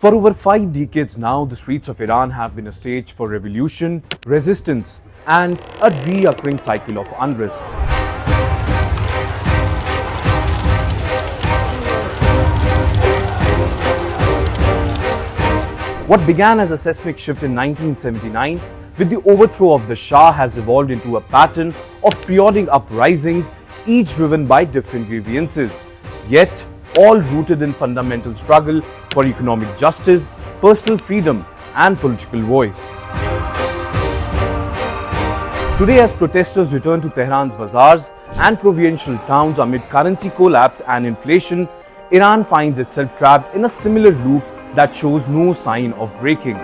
For over 5 decades now, the streets of Iran have been a stage for revolution, resistance, and a reoccurring cycle of unrest. What began as a seismic shift in 1979 with the overthrow of the Shah has evolved into a pattern of periodic uprisings, each driven by different grievances, yet all rooted in fundamental struggle for economic justice, personal freedom, and political voice. Today, as protesters return to Tehran's bazaars and provincial towns amid currency collapse and inflation, Iran finds itself trapped in a similar loop that shows no sign of breaking.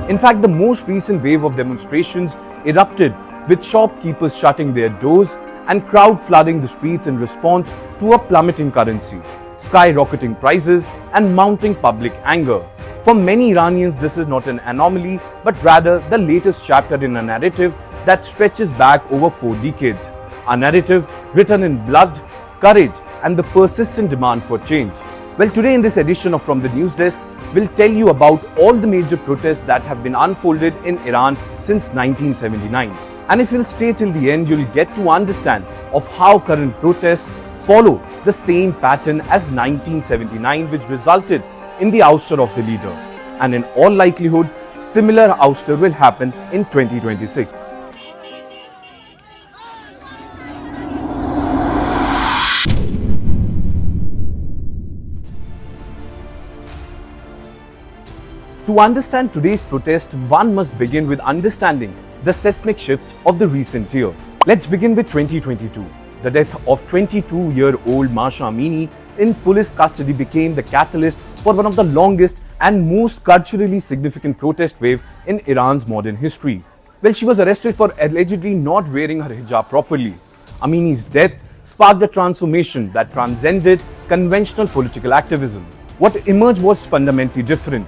In fact, the most recent wave of demonstrations erupted with shopkeepers shutting their doors and crowd flooding the streets in response to a plummeting currency, skyrocketing prices, and mounting public anger. For many Iranians, this is not an anomaly, but rather the latest chapter in a narrative that stretches back over 4 decades. A narrative written in blood, courage, and the persistent demand for change. Well, today in this edition of From the News Desk, we'll tell you about all the major protests that have been unfolded in Iran since 1979. And if you'll stay till the end, you'll get to understand of how current protests follow the same pattern as 1979, which resulted in the ouster of the leader. And in all likelihood, similar ouster will happen in 2026. To understand today's protest, one must begin with understanding the seismic shifts of the recent year. Let's begin with 2022. The death of 22-year-old Mahsa Amini in police custody became the catalyst for one of the longest and most culturally significant protest wave in Iran's modern history. Well, she was arrested for allegedly not wearing her hijab properly. Amini's death sparked a transformation that transcended conventional political activism. What emerged was fundamentally different.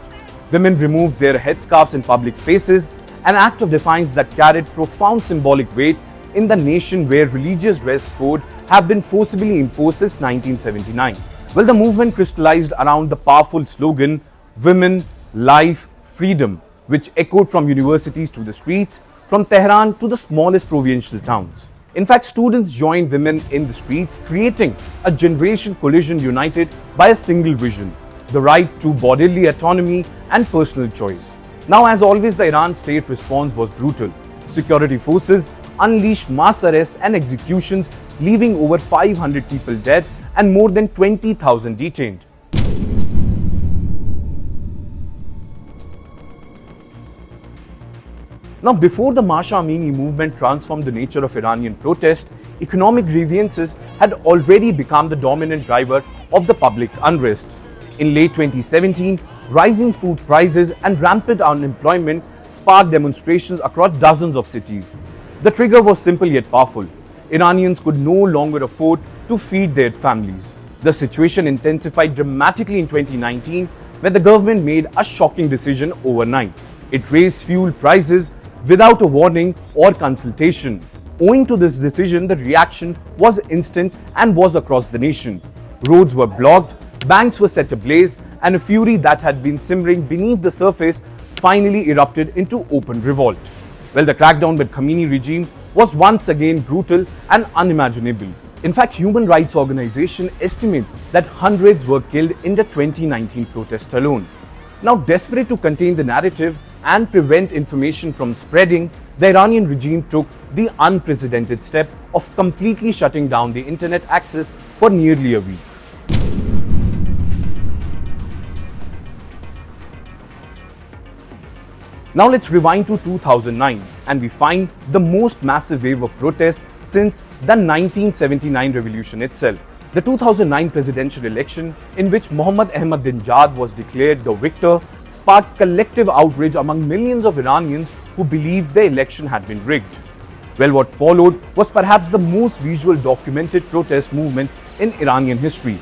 Women removed their headscarves in public spaces, an act of defiance that carried profound symbolic weight in the nation where religious dress code have been forcibly imposed since 1979. Well, the movement crystallized around the powerful slogan, "Women, Life, Freedom," which echoed from universities to the streets, from Tehran to the smallest provincial towns. In fact, students joined women in the streets, creating a generation coalition united by a single vision: the right to bodily autonomy and personal choice. Now, as always, the Iran state response was brutal. Security forces unleashed mass arrests and executions, leaving over 500 people dead and more than 20,000 detained. Now, before the Mahsa Amini movement transformed the nature of Iranian protest, economic grievances had already become the dominant driver of the public unrest. In late 2017, rising food prices and rampant unemployment sparked demonstrations across dozens of cities. The trigger was simple yet powerful. Iranians could no longer afford to feed their families. The situation intensified dramatically in 2019 when the government made a shocking decision overnight. It raised fuel prices without a warning or consultation. Owing to this decision, the reaction was instant and was across the nation. Roads were blocked, banks were set ablaze, and a fury that had been simmering beneath the surface finally erupted into open revolt. Well, the crackdown by Khamenei regime was once again brutal and unimaginable. In fact, human rights organizations estimate that hundreds were killed in the 2019 protest alone. Now, desperate to contain the narrative and prevent information from spreading, the Iranian regime took the unprecedented step of completely shutting down the internet access for nearly a week. Now let's rewind to 2009 and we find the most massive wave of protests since the 1979 revolution itself. The 2009 presidential election, in which Mohammad Ahmadinejad was declared the victor, sparked collective outrage among millions of Iranians who believed the election had been rigged. Well, what followed was perhaps the most visual documented protest movement in Iranian history.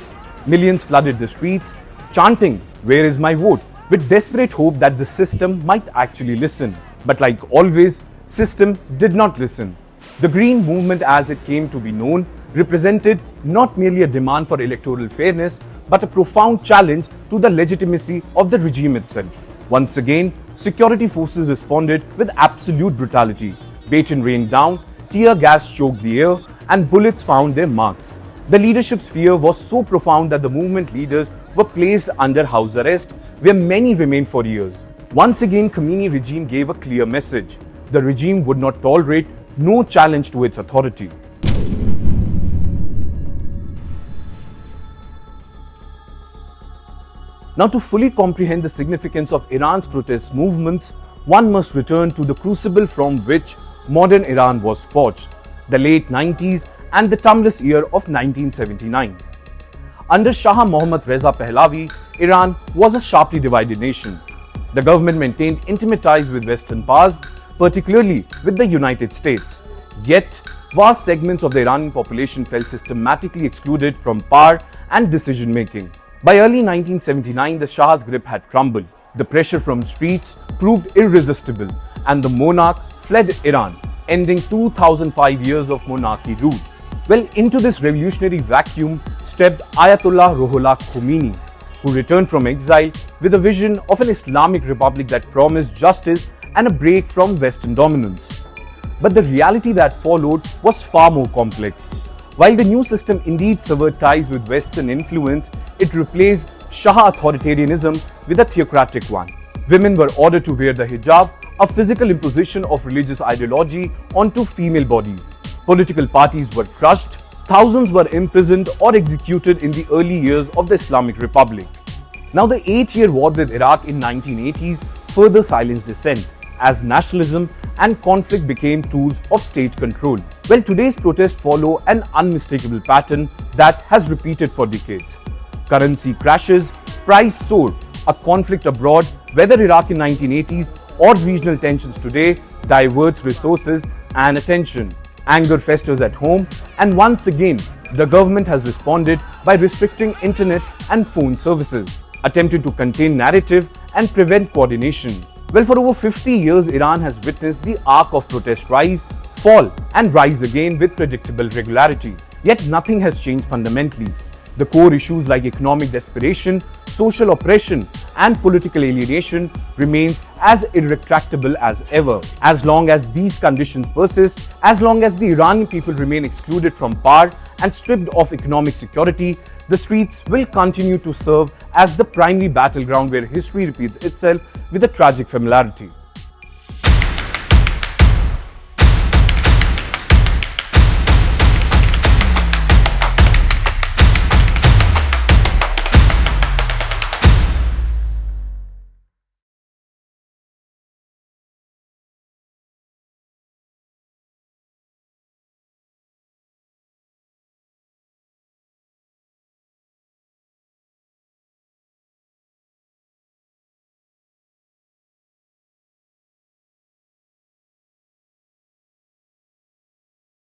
Millions flooded the streets, chanting, "Where is my vote?" with desperate hope that the system might actually listen. But like always, system did not listen. The Green Movement, as it came to be known, represented not merely a demand for electoral fairness, but a profound challenge to the legitimacy of the regime itself. Once again, security forces responded with absolute brutality. Baton rained down, tear gas choked the air, and bullets found their marks. The leadership's fear was so profound that the movement leaders were placed under house arrest, where many remained for years. Once again, Khamenei regime gave a clear message. The regime would not tolerate no challenge to its authority. Now, to fully comprehend the significance of Iran's protest movements, one must return to the crucible from which modern Iran was forged, the late 90s and the tumultuous year of 1979. Under Shah Mohammad Reza Pahlavi, Iran was a sharply divided nation. The government maintained intimate ties with Western powers, particularly with the United States. Yet, vast segments of the Iranian population felt systematically excluded from power and decision-making. By early 1979, the Shah's grip had crumbled. The pressure from streets proved irresistible, and the monarch fled Iran, ending 2005 years of monarchy rule. Well, into this revolutionary vacuum stepped Ayatollah Ruhollah Khomeini, who returned from exile with a vision of an Islamic republic that promised justice and a break from Western dominance. But the reality that followed was far more complex. While the new system indeed severed ties with Western influence, it replaced Shah authoritarianism with a theocratic one. Women were ordered to wear the hijab, a physical imposition of religious ideology onto female bodies. Political parties were crushed, thousands were imprisoned or executed in the early years of the Islamic Republic. Now, the 8-year war with Iraq in 1980s further silenced dissent, as nationalism and conflict became tools of state control. Well, today's protests follow an unmistakable pattern that has repeated for decades. Currency crashes, price soar, a conflict abroad, whether Iraq in 1980s or regional tensions today, diverts resources and attention. Anger festers at home, and once again, the government has responded by restricting internet and phone services, attempting to contain narrative and prevent coordination. Well, for over 50 years, Iran has witnessed the arc of protest rise, fall, and rise again with predictable regularity. Yet nothing has changed fundamentally. The core issues like economic desperation, social oppression, and political alienation remains as irretractable as ever. As long as these conditions persist, as long as the Iranian people remain excluded from power and stripped of economic security, the streets will continue to serve as the primary battleground where history repeats itself with a tragic familiarity.